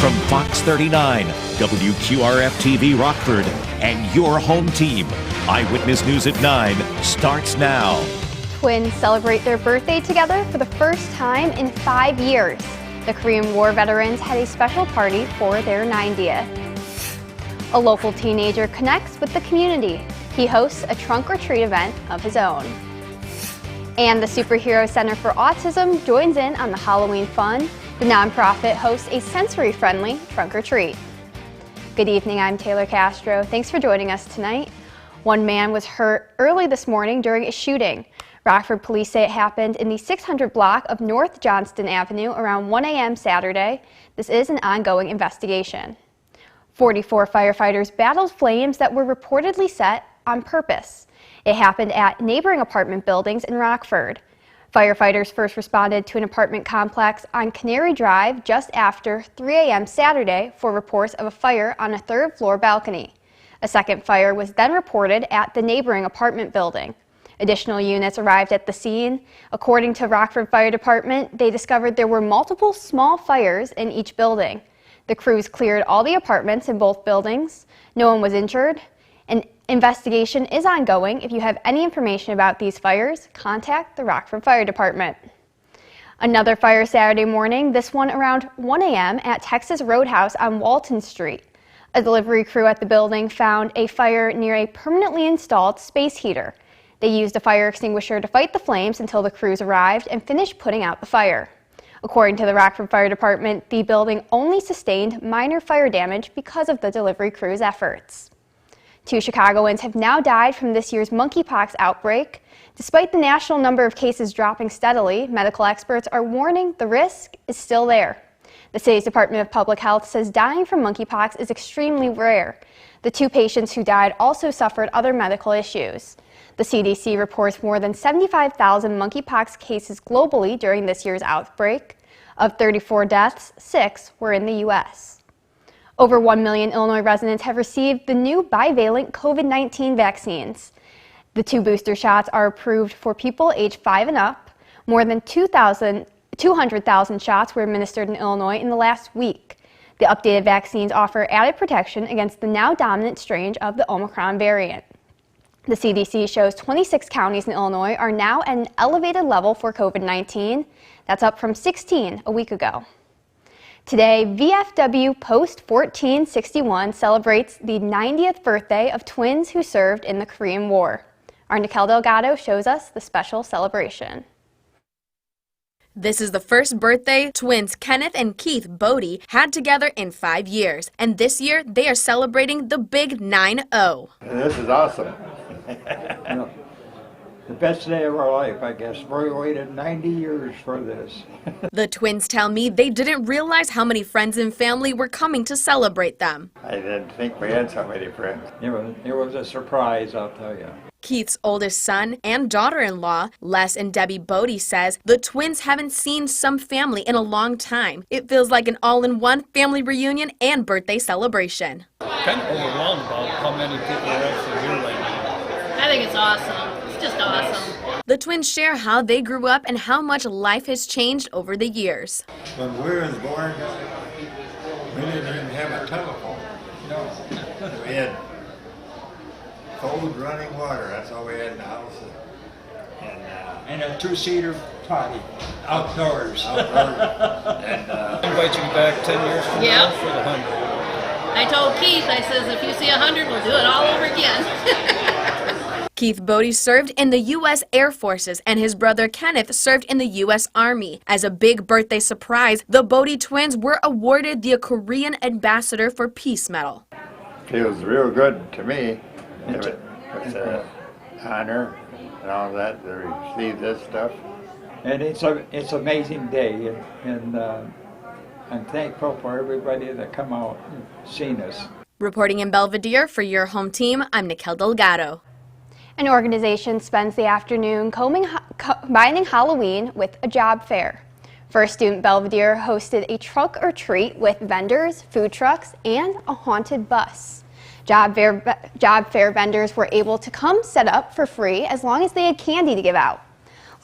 from Fox 39, WQRF-TV Rockford, and your home team. Eyewitness News at 9 starts now. Twins celebrate their birthday together for the first time in 5 years. The Korean War veterans had a special party for their 90th. A local teenager connects with the community. He hosts a trunk-or-treat event of his own. And the Superhero Center for Autism joins in on the Halloween fun. The nonprofit hosts a sensory-friendly trunk-or-treat. Good evening, I'm Taylor Castro. Thanks for joining us tonight. One man was hurt early this morning during a shooting. Rockford police say it happened in the 600 block of North Johnston Avenue around 1 a.m. Saturday. This is an ongoing investigation. 44 firefighters battled flames that were reportedly set on purpose. It happened at neighboring apartment buildings in Rockford. Firefighters first responded to an apartment complex on Canary Drive just after 3 a.m. Saturday for reports of a fire on a third-floor balcony. A second fire was then reported at the neighboring apartment building. Additional units arrived at the scene. According to Rockford Fire Department, they discovered there were multiple small fires in each building. The crews cleared all the apartments in both buildings. No one was injured. An investigation is ongoing. If you have any information about these fires, contact the Rockford Fire Department. Another fire Saturday morning, this one around 1 a.m. at Texas Roadhouse on Walton Street. A delivery crew at the building found a fire near a permanently installed space heater. They used a fire extinguisher to fight the flames until the crews arrived and finished putting out the fire. According to the Rockford Fire Department, the building only sustained minor fire damage because of the delivery crew's efforts. 2 Chicagoans have now died from this year's monkeypox outbreak. Despite the national number of cases dropping steadily, medical experts are warning the risk is still there. The city's Department of Public Health says dying from monkeypox is extremely rare. The 2 patients who died also suffered other medical issues. The CDC reports more than 75,000 monkeypox cases globally during this year's outbreak. Of 34 deaths, 6 were in the U.S. Over 1 million Illinois residents have received the new bivalent COVID-19 vaccines. The 2 booster shots are approved for people aged 5 and up. More than 200,000 shots were administered in Illinois in the last week. The updated vaccines offer added protection against the now dominant strain of the Omicron variant. The CDC shows 26 counties in Illinois are now at an elevated level for COVID-19. That's up from 16 a week ago. Today, VFW Post 1461 celebrates the 90th birthday of twins who served in the Korean War. Our Nicole Delgado shows us the special celebration. This is the first birthday twins Kenneth and Keith Bodie had together in 5 years, and this year they are celebrating the big 9-0. This is awesome. The best day of our life, I guess. We waited 90 years for this. The twins tell me they didn't realize how many friends and family were coming to celebrate them. I didn't think we had so many friends. It was a surprise, I'll tell you. Keith's oldest son and daughter-in-law, Les and Debbie Bodie, says the twins haven't seen some family in a long time. It feels like an all-in-one family reunion and birthday celebration. Kind of overwhelmed about how many people are actually here right now. I think it's awesome. It's just awesome. The twins share how they grew up and how much life has changed over the years. When we were born, we didn't even have a telephone. No. We had cold running water. That's all we had in the house. And a 2-seater potty, outdoors. And, I invite you back 10 years from now for the 100. I told Keith, I says, if you see 100, we'll do it all over again. Keith Bodie served in the U.S. Air Forces, and his brother Kenneth served in the U.S. Army. As a big birthday surprise, the Bodie twins were awarded the Korean Ambassador for Peace Medal. feels real good to me. It's an honor and all that to receive this stuff. And it's an amazing day, and I'm thankful for everybody that come out and seen us. Reporting in Belvidere for your home team, I'm Nicole Delgado. An organization spends the afternoon combining Halloween with a job fair. First Student Belvidere hosted a trunk or treat with vendors, food trucks, and a haunted bus. Job fair vendors were able to come set up for free as long as they had candy to give out.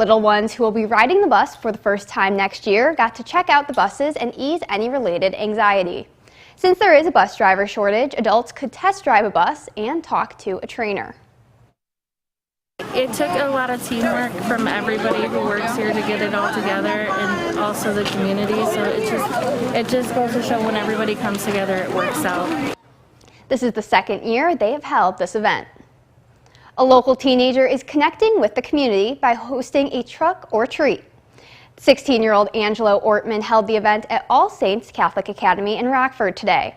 Little ones who will be riding the bus for the first time next year got to check out the buses and ease any related anxiety. Since there is a bus driver shortage, adults could test drive a bus and talk to a trainer. It took a lot of teamwork from everybody who works here to get it all together, and also the community, so it just goes to show when everybody comes together it works out. This is the second year they have held this event. A local teenager is connecting with the community by hosting a truck or treat. 16-year-old Angelo Ortman held the event at All Saints Catholic Academy in Rockford today.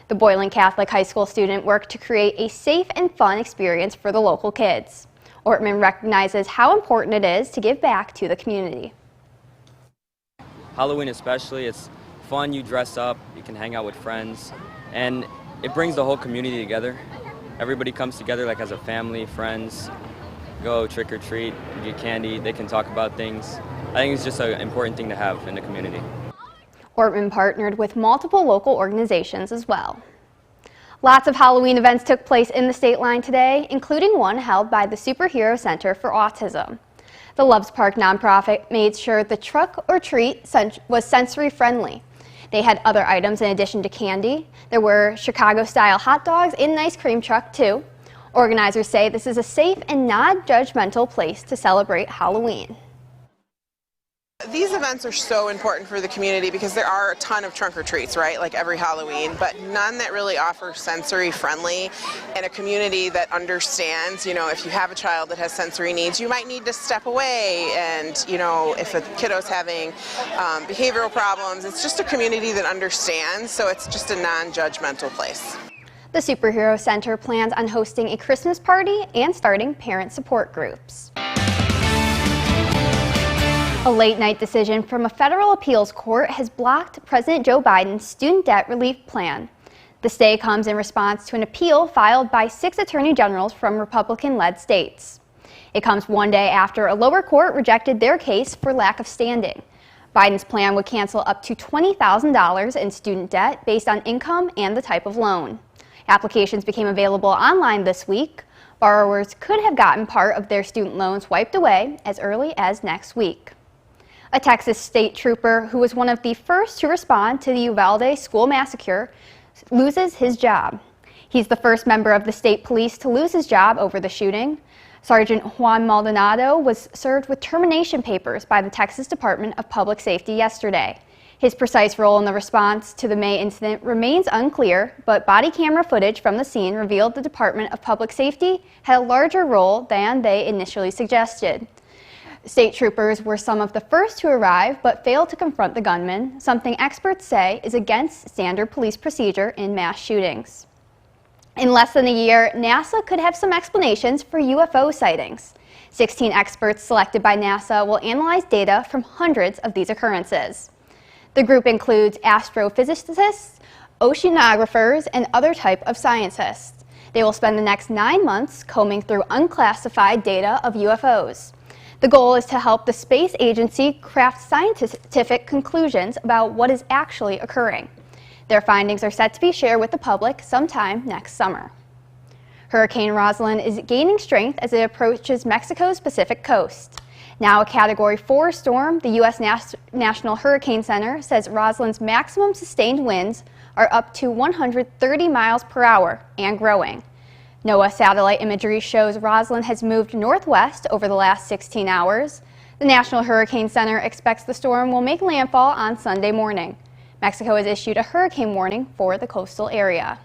The Boylan Catholic High School student worked to create a safe and fun experience for the local kids. Ortman recognizes how important it is to give back to the community. Halloween especially, it's fun, you dress up, you can hang out with friends, and it brings the whole community together. Everybody comes together like as a family, friends, go trick or treat, get candy, they can talk about things. I think it's just an important thing to have in the community. Ortman partnered with multiple local organizations as well. Lots of Halloween events took place in the state line today, including one held by the Superhero Center for Autism. The Loves Park nonprofit made sure the truck or treat was sensory friendly. They had other items in addition to candy. There were Chicago-style hot dogs in an ice cream truck too. Organizers say this is a safe and non-judgmental place to celebrate Halloween. These events are so important for the community because there are a ton of trunk or treats, right, like every Halloween, but none that really offer sensory friendly in a community that understands, if you have a child that has sensory needs, you might need to step away, and, if a kiddo's having behavioral problems, it's just a community that understands, so it's just a non-judgmental place. The Superhero Center plans on hosting a Christmas party and starting parent support groups. A late-night decision from a federal appeals court has blocked President Joe Biden's student debt relief plan. The stay comes in response to an appeal filed by 6 attorney generals from Republican-led states. It comes one day after a lower court rejected their case for lack of standing. Biden's plan would cancel up to $20,000 in student debt based on income and the type of loan. Applications became available online this week. Borrowers could have gotten part of their student loans wiped away as early as next week. A Texas state trooper who was one of the first to respond to the Uvalde school massacre loses his job. He's the first member of the state police to lose his job over the shooting. Sergeant Juan Maldonado was served with termination papers by the Texas Department of Public Safety yesterday. His precise role in the response to the May incident remains unclear, but body camera footage from the scene revealed the Department of Public Safety had a larger role than they initially suggested. State troopers were some of the first to arrive but failed to confront the gunman, something experts say is against standard police procedure in mass shootings. In less than a year, NASA could have some explanations for UFO sightings. 16 experts selected by NASA will analyze data from hundreds of these occurrences. The group includes astrophysicists, oceanographers, and other type of scientists. They will spend the next 9 months combing through unclassified data of UFOs. The goal is to help the space agency craft scientific conclusions about what is actually occurring. Their findings are set to be shared with the public sometime next summer. Hurricane Rosalind is gaining strength as it approaches Mexico's Pacific coast. Now a Category 4 storm, the U.S. National Hurricane Center says Rosalind's maximum sustained winds are up to 130 miles per hour and growing. NOAA satellite imagery shows Rosalind has moved northwest over the last 16 hours. The National Hurricane Center expects the storm will make landfall on Sunday morning. Mexico has issued a hurricane warning for the coastal area.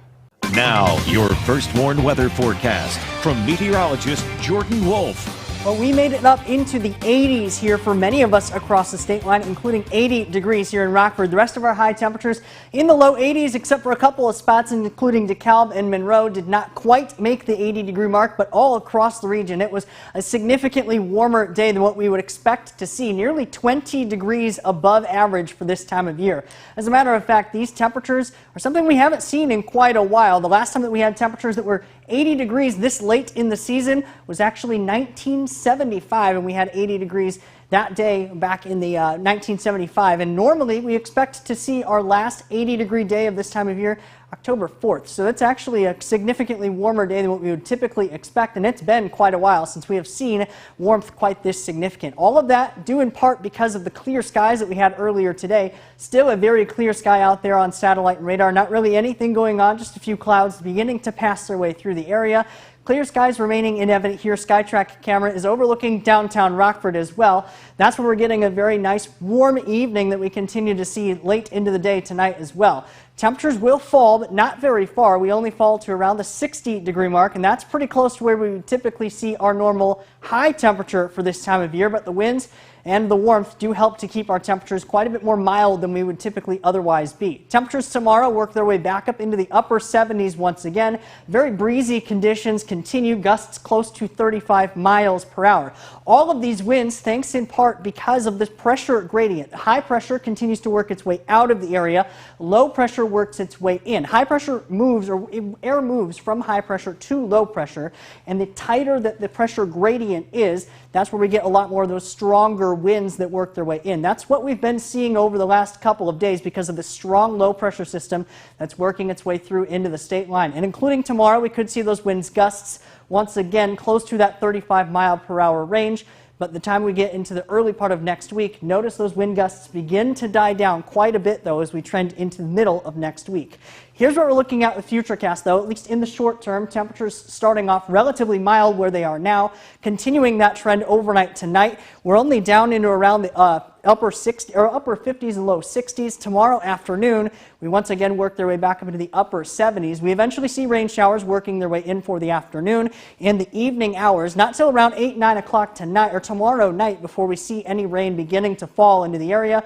Now, your first warned weather forecast from meteorologist Jordan Wolf. Well, we made it up into the 80s here for many of us across the state line, including 80 degrees here in Rockford. The rest of our high temperatures in the low 80s, except for a couple of spots, including DeKalb and Monroe, did not quite make the 80-degree mark, but all across the region. It was a significantly warmer day than what we would expect to see, nearly 20 degrees above average for this time of year. As a matter of fact, these temperatures are something we haven't seen in quite a while. The last time that we had temperatures that were 80 degrees this late in the season was actually 1975, and we had 80 degrees that day back in the 1975. And normally we expect to see our last 80-degree day of this time of year October 4th. So it's actually a significantly warmer day than what we would typically expect, and it's been quite a while since we have seen warmth quite this significant. All of that due in part because of the clear skies that we had earlier today. Still a very clear sky out there on satellite and radar. Not really anything going on, just a few clouds beginning to pass their way through the area. Clear skies remaining in evident here. SkyTrack camera is overlooking downtown Rockford as well. That's where we're getting a very nice warm evening that we continue to see late into the day tonight as well. Temperatures will fall, but not very far. We only fall to around the 60-degree mark, and that's pretty close to where we would typically see our normal high temperature for this time of year. But the winds and the warmth do help to keep our temperatures quite a bit more mild than we would typically otherwise be. Temperatures tomorrow work their way back up into the upper 70s once again. Very breezy conditions continue, gusts close to 35 miles per hour. All of these winds, thanks in part because of this pressure gradient. High pressure continues to work its way out of the area. Low pressure works its way in. High pressure moves, or air moves from high pressure to low pressure, and the tighter that the pressure gradient is, that's where we get a lot more of those stronger winds that work their way in. That's what we've been seeing over the last couple of days because of the strong low pressure system that's working its way through into the state line. And including tomorrow, we could see those winds gusts once again close to that 35 mile per hour range. But the time we get into the early part of next week, notice those wind gusts begin to die down quite a bit, though, as we trend into the middle of next week. Here's what we're looking at with Futurecast, though, at least in the short term. Temperatures starting off relatively mild where they are now, continuing that trend overnight tonight. We're only down into around the upper 50s and low 60s. Tomorrow afternoon, we once again work their way back up into the upper 70s. We eventually see rain showers working their way in for the afternoon and the evening hours, not till around 8, 9 o'clock tonight or tomorrow night before we see any rain beginning to fall into the area.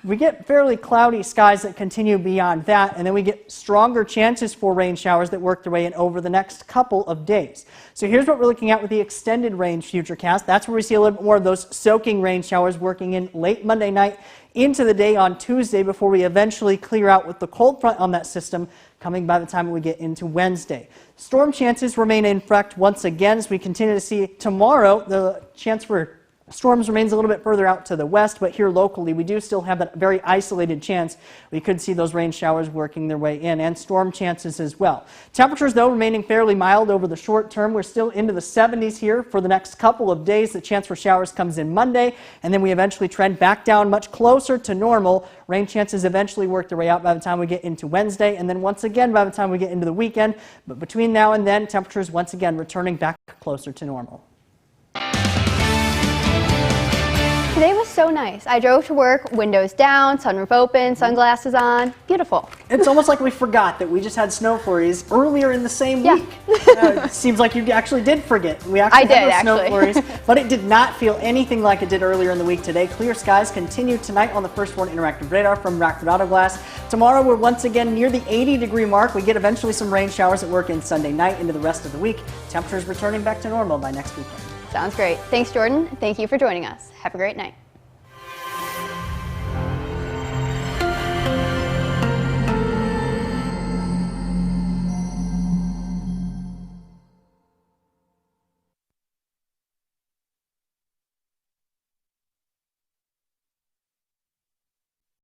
We get fairly cloudy skies that continue beyond that, and then we get stronger chances for rain showers that work their way in over the next couple of days. So here's what we're looking at with the extended range Futurecast. That's where we see a little bit more of those soaking rain showers working in late Monday night into the day on Tuesday before we eventually clear out with the cold front on that system coming by the time we get into Wednesday. Storm chances remain in effect once again as we continue to see tomorrow the chance for storms remains a little bit further out to the west, but here locally we do still have that very isolated chance. We could see those rain showers working their way in and storm chances as well. Temperatures, though, remaining fairly mild over the short term. We're still into the 70s here for the next couple of days. The chance for showers comes in Monday, and then we eventually trend back down much closer to normal. Rain chances eventually work their way out by the time we get into Wednesday, and then once again by the time we get into the weekend. But between now and then, temperatures once again returning back closer to normal. Today was so nice. I drove to work, windows down, sunroof open, sunglasses on. Beautiful. It's almost like we forgot that we just had snow flurries earlier in the same week. It seems like you actually did forget. We actually had those snow flurries, but it did not feel anything like it did earlier in the week today. Clear skies continue tonight on the First Warn Interactive Radar from Rockford Auto Glass. Tomorrow we're once again near the 80-degree mark. We get eventually some rain showers that work in Sunday night into the rest of the week. Temperatures returning back to normal by next weekend. Sounds great. Thanks, Jordan. Thank you for joining us. Have a great night.